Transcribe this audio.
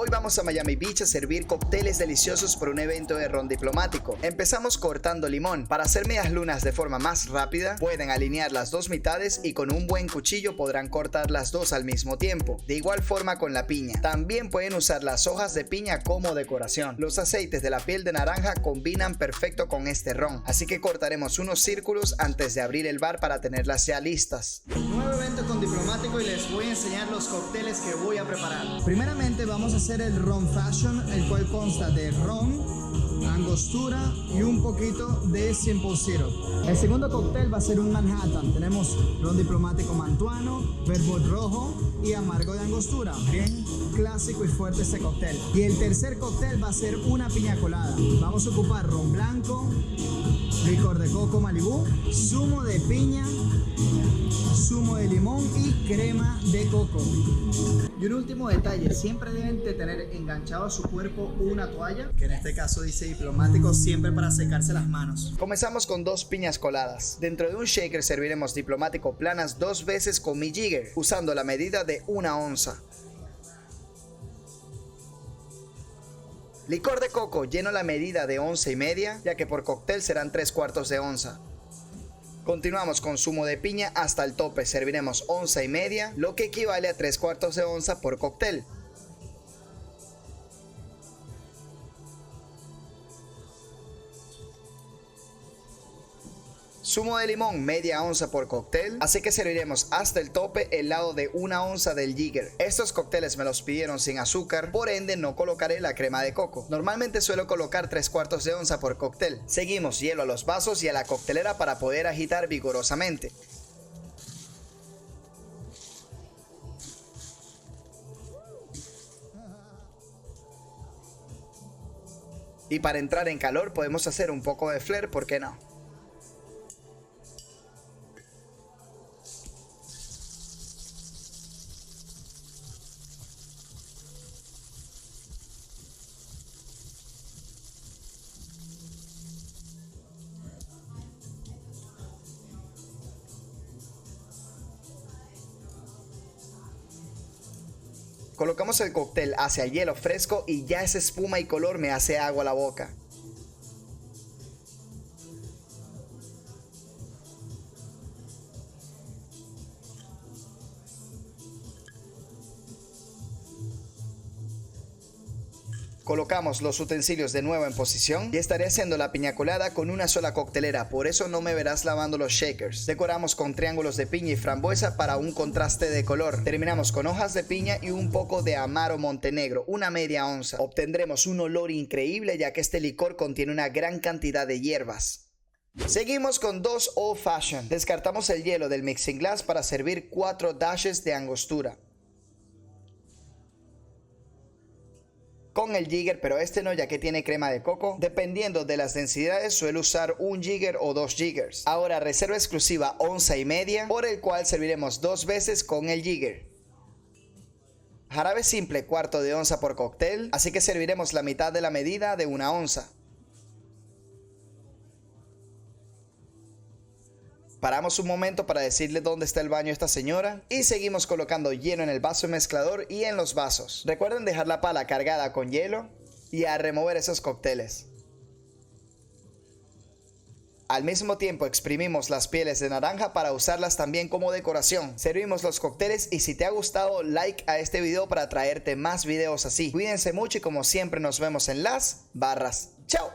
Hoy vamos a Miami Beach a servir cócteles deliciosos por un evento de ron diplomático. Empezamos cortando limón. Para hacer medias lunas de forma más rápida, pueden alinear las dos mitades y con un buen cuchillo podrán cortar las dos al mismo tiempo. De igual forma con la piña. También pueden usar las hojas de piña como decoración. Los aceites de la piel de naranja combinan perfecto con este ron, así que cortaremos unos círculos antes de abrir el bar para tenerlas ya listas. Nuevo evento con diplomático y les voy a enseñar los cócteles que voy a preparar. Primeramente vamos a hacer el ron fashion, el cual consta de ron, angostura y un poquito de simple syrup. El segundo cóctel va a ser un Manhattan. Tenemos ron diplomático mantuano, verbot rojo y amargo de angostura. Bien clásico y fuerte este cóctel. Y el tercer cóctel va a ser una piña colada. Vamos a ocupar ron blanco, licor de coco Malibú, zumo de piña, zumo de limón y crema de coco. Y un último detalle, siempre deben de tener enganchado a su cuerpo una toalla, que en este caso dice diplomático, siempre para secarse las manos. Comenzamos con 2 piñas coladas. Dentro de un shaker serviremos diplomático planas 2 veces con mi jigger, usando la medida de 1 onza. Licor de coco lleno la medida de 1,5 onzas, ya que por cóctel serán 3/4 de onza. Continuamos con zumo de piña hasta el tope, serviremos 1,5 onzas, lo que equivale a 3/4 de onza por cóctel. Zumo de limón media onza por cóctel, así que serviremos hasta el tope el lado de 1 onza del jigger. Estos cócteles me los pidieron sin azúcar, por ende no colocaré la crema de coco. Normalmente suelo colocar 3/4 de onza por cóctel. Seguimos hielo a los vasos y a la coctelera para poder agitar vigorosamente. Y para entrar en calor podemos hacer un poco de flair, ¿por qué no? Colocamos el cóctel hacia el hielo fresco y ya esa espuma y color me hace agua a la boca. Colocamos los utensilios de nuevo en posición y estaré haciendo la piña colada con una sola coctelera, por eso no me verás lavando los shakers. Decoramos con triángulos de piña y frambuesa para un contraste de color. Terminamos con hojas de piña y un poco de amaro montenegro, una media onza. Obtendremos un olor increíble ya que este licor contiene una gran cantidad de hierbas. Seguimos con 2 Old Fashion. Descartamos el hielo del mixing glass para servir 4 dashes de angostura. Con el jigger, pero este no, ya que tiene crema de coco. Dependiendo de las densidades suelo usar un jigger o 2 jiggers. Ahora reserva exclusiva 1,5 onzas, por el cual serviremos 2 veces con el jigger. Jarabe simple 1/4 de onza por cóctel, así que serviremos la mitad de la medida de 1 onza. Paramos un momento para decirle dónde está el baño a esta señora y seguimos colocando hielo en el vaso mezclador y en los vasos. Recuerden dejar la pala cargada con hielo y a remover esos cócteles. Al mismo tiempo exprimimos las pieles de naranja para usarlas también como decoración. Servimos los cócteles y si te ha gustado, like a este video para traerte más videos así. Cuídense mucho y como siempre nos vemos en las barras. ¡Chao!